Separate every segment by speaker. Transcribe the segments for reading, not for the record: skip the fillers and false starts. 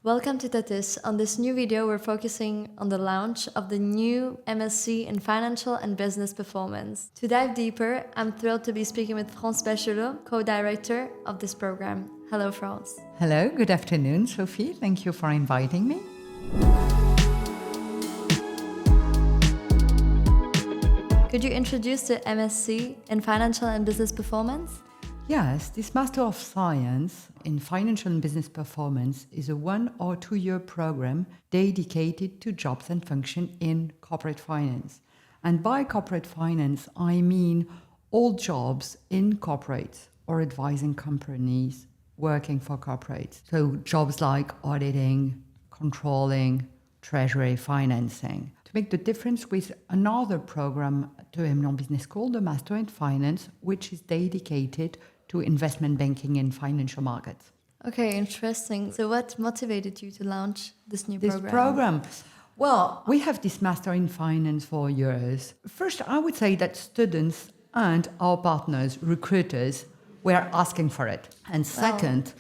Speaker 1: Welcome to Thotis. On this new video, we're focusing on the launch of the new MSc in Financial and Business Performance. To dive deeper, I'm thrilled to be speaking with France Bachelot, co-director of this program. Hello, France.
Speaker 2: Hello, good afternoon, Sophie. Thank you for inviting me.
Speaker 1: Could you introduce the MSc in Financial and Business Performance?
Speaker 2: Yes, this Master of Science in Financial and Business Performance is a 1 or 2 year program dedicated to jobs and function in corporate finance. And by corporate finance, I mean all jobs in corporates or advising companies working for corporates. So jobs like auditing, controlling, treasury, financing. To make the difference with another program to Emlyon Business School, the Master in Finance, which is dedicated to investment banking and financial markets.
Speaker 1: Okay, interesting. So what motivated you to launch this new program?
Speaker 2: This program? Well, we have this Master in Finance for years. First, I would say that students and our partners, recruiters, were asking for it. And second,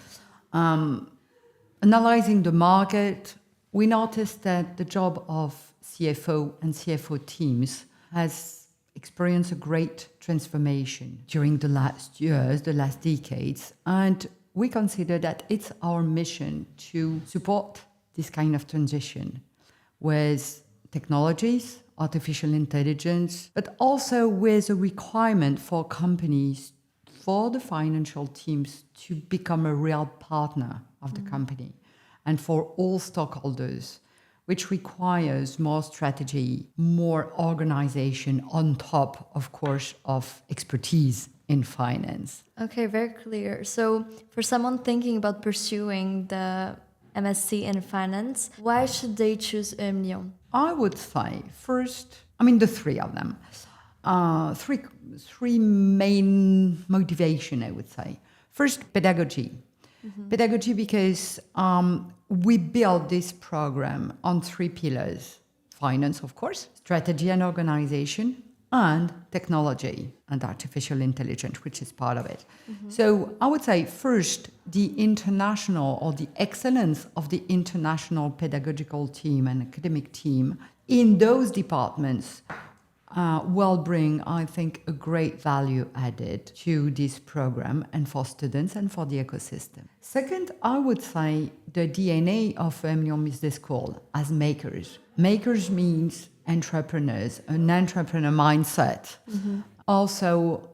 Speaker 2: analyzing the market, we noticed that the job of CFO and CFO teams has experienced a great transformation during the last years, the last decades, and we consider that it's our mission to support this kind of transition with technologies, artificial intelligence, but also with a requirement for companies, for the financial teams to become a real partner of the company and for all stockholders, which requires more strategy, more organization on top, of course, of expertise in finance.
Speaker 1: Okay, very clear. So for someone thinking about pursuing the MSc in Finance, why should they choose emlyon?
Speaker 2: I would say first, the three of them. Three main motivation, I would say. First, pedagogy. Pedagogy because we built this program on 3 pillars. Finance, of course, strategy and organization, and technology and artificial intelligence, which is part of it. So I would say first, the international or the excellence of the international pedagogical team and academic team in those departments will bring, I think, a great value added to this program and for students and for the ecosystem. Second, I would say the DNA of Emlyon Business School as makers. Makers means entrepreneurs, an entrepreneur mindset. Also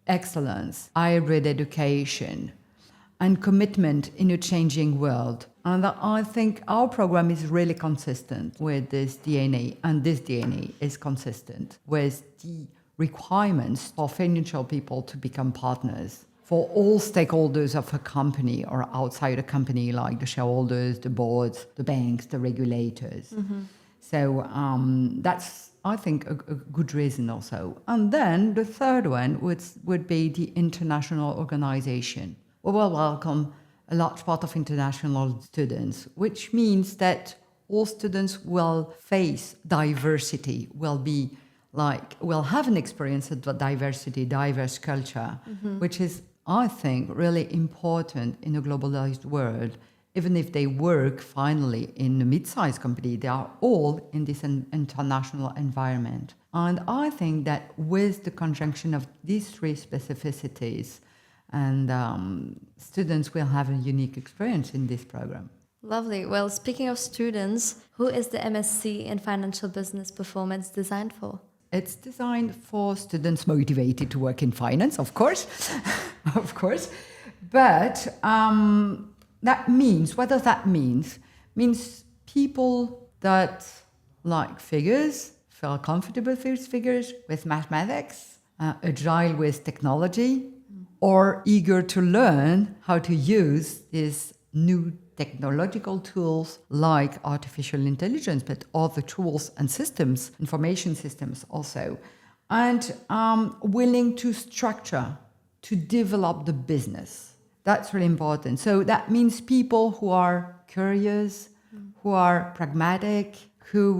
Speaker 2: excellence, hybrid education, and commitment in a changing world. And I think our program is really consistent with this DNA, and this DNA is consistent with the requirements for financial people to become partners for all stakeholders of a company or outside a company, like the shareholders, the boards, the banks, the regulators. So that's, I think, a good reason also. And then the third one would be the international organization. We will welcome a large part of international students, which means that all students will face diversity, will have an experience of diversity, diverse culture, which is, I think, really important in a globalized world. Even if they work finally in a mid-sized company, they are all in this international environment. And I think that with the conjunction of these 3 specificities, and students will have a unique experience in this program.
Speaker 1: Lovely. Well, speaking of students, who is the MSc in Financial Business Performance designed for?
Speaker 2: It's designed for students motivated to work in finance, of course, of course. But that means, what does that mean? Means people that like figures, feel comfortable with figures, with mathematics, agile with technology, or eager to learn how to use these new technological tools like artificial intelligence, but other tools and systems, information systems also, and willing to structure, to develop the business. That's really important. So that means people who are curious, who are pragmatic, who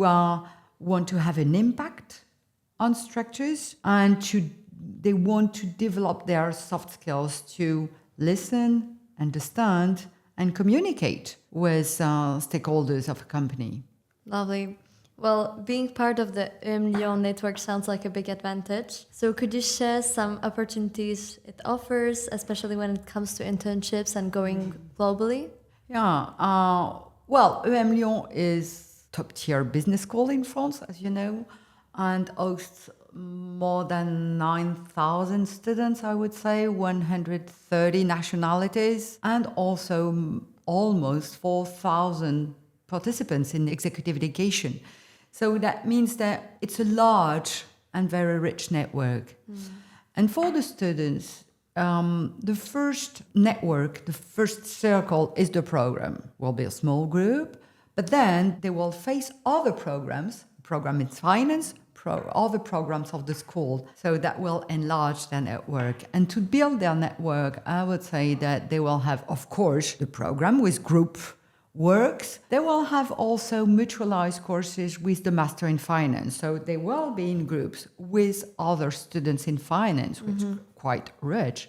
Speaker 2: want to have an impact on structures, and they want to develop their soft skills to listen, understand, and communicate with stakeholders of a company.
Speaker 1: Lovely. Well, being part of the emlyon network sounds like a big advantage. So could you share some opportunities it offers, especially when it comes to internships and going globally?
Speaker 2: Yeah, well, emlyon is top-tier business school in France, as you know, and hosts more than 9,000 students, I would say, 130 nationalities, and also almost 4,000 participants in executive education. So that means that it's a large and very rich network. And for the students, the first network, the first circle is the program. Will be a small group, but then they will face other programs, program in finance, other programs of the school. So that will enlarge their network. And to build their network, I would say that they will have, of course, the program with group works. They will have also mutualized courses with the Master in Finance. So they will be in groups with other students in finance, which is quite rich.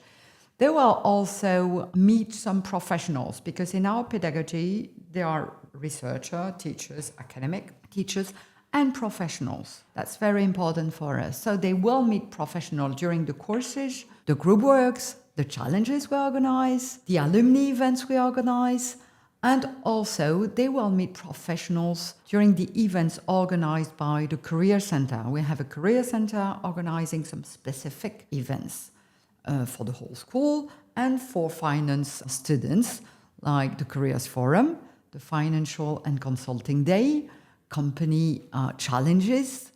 Speaker 2: They will also meet some professionals because in our pedagogy, there are researchers, teachers, academic teachers, and professionals. That's very important for us. So they will meet professionals during the courses, the group works, the challenges we organize, the alumni events we organize, and also they will meet professionals during the events organized by the Career Center. We have a Career Center organizing some specific events for the whole school and for finance students, like the Careers Forum, the Financial and Consulting Day, company challenges,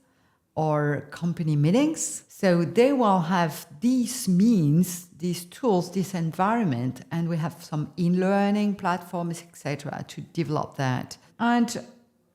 Speaker 2: or company meetings. So they will have these means, these tools, this environment, and we have some e-learning platforms, etc., to develop that. And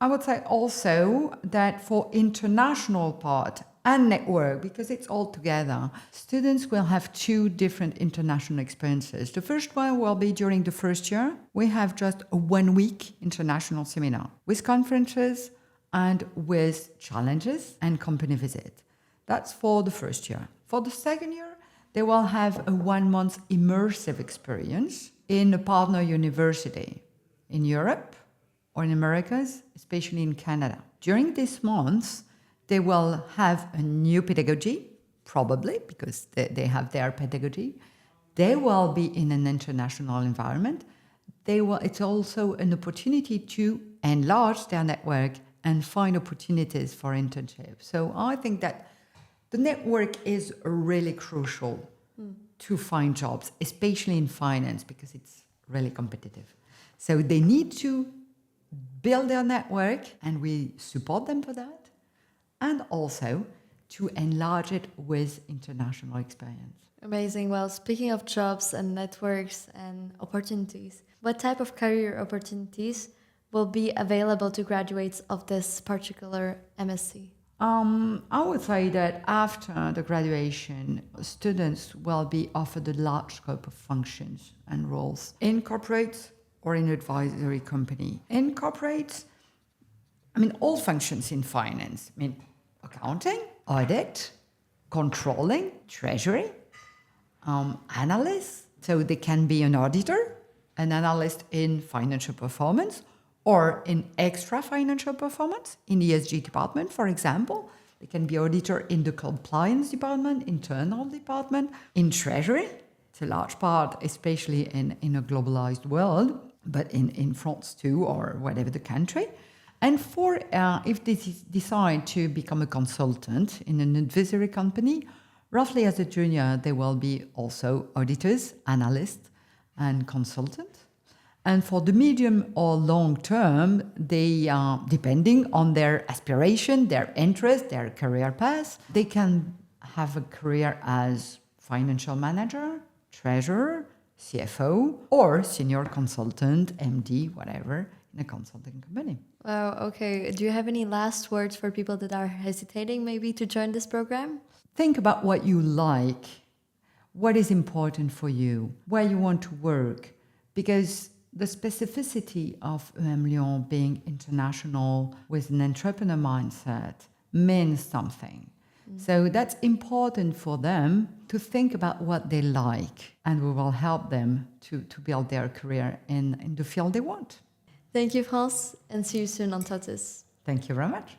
Speaker 2: I would say also that for international part and network, because it's all together, students will have two different international experiences. The first one will be during the first year. We have just a 1 week international seminar with conferences and with challenges and company visit. That's for the first year. For the second year, they will have a 1 month immersive experience in a partner university in Europe or in Americas, especially in Canada. During this month, they will have a new pedagogy, probably because they have their pedagogy. They will be in an international environment. It's also an opportunity to enlarge their network and find opportunities for internship. So I think that the network is really crucial to find jobs, especially in finance, because it's really competitive. So they need to build their network, and we support them for that, and also to enlarge it with international experience.
Speaker 1: Amazing. Well, speaking of jobs and networks and opportunities, what type of career opportunities will be available to graduates of this particular MSc?
Speaker 2: I would say that after the graduation, students will be offered a large scope of functions and roles in corporates or in advisory company. In corporates, all functions in finance. Accounting, audit, controlling, treasury, analysts. So they can be an auditor, an analyst in financial performance, or in extra financial performance, in the ESG department, for example. They can be auditor in the compliance department, internal department, in treasury. It's a large part, especially in a globalized world, but in France too, or whatever the country. And for if they decide to become a consultant in an advisory company, roughly as a junior, they will be also auditors, analysts, and consultants. And for the medium or long term, they, depending on their aspiration, their interest, their career path, they can have a career as financial manager, treasurer, CFO, or senior consultant, MD, whatever, in a consulting company.
Speaker 1: Wow, okay. Do you have any last words for people that are hesitating maybe to join this program?
Speaker 2: Think about what you like, what is important for you, where you want to work, because the specificity of emlyon being international with an entrepreneur mindset means something. So that's important for them to think about what they like, and we will help them to build their career in the field they want.
Speaker 1: Thank you, France, and see you soon on Thotis.
Speaker 2: Thank you very much.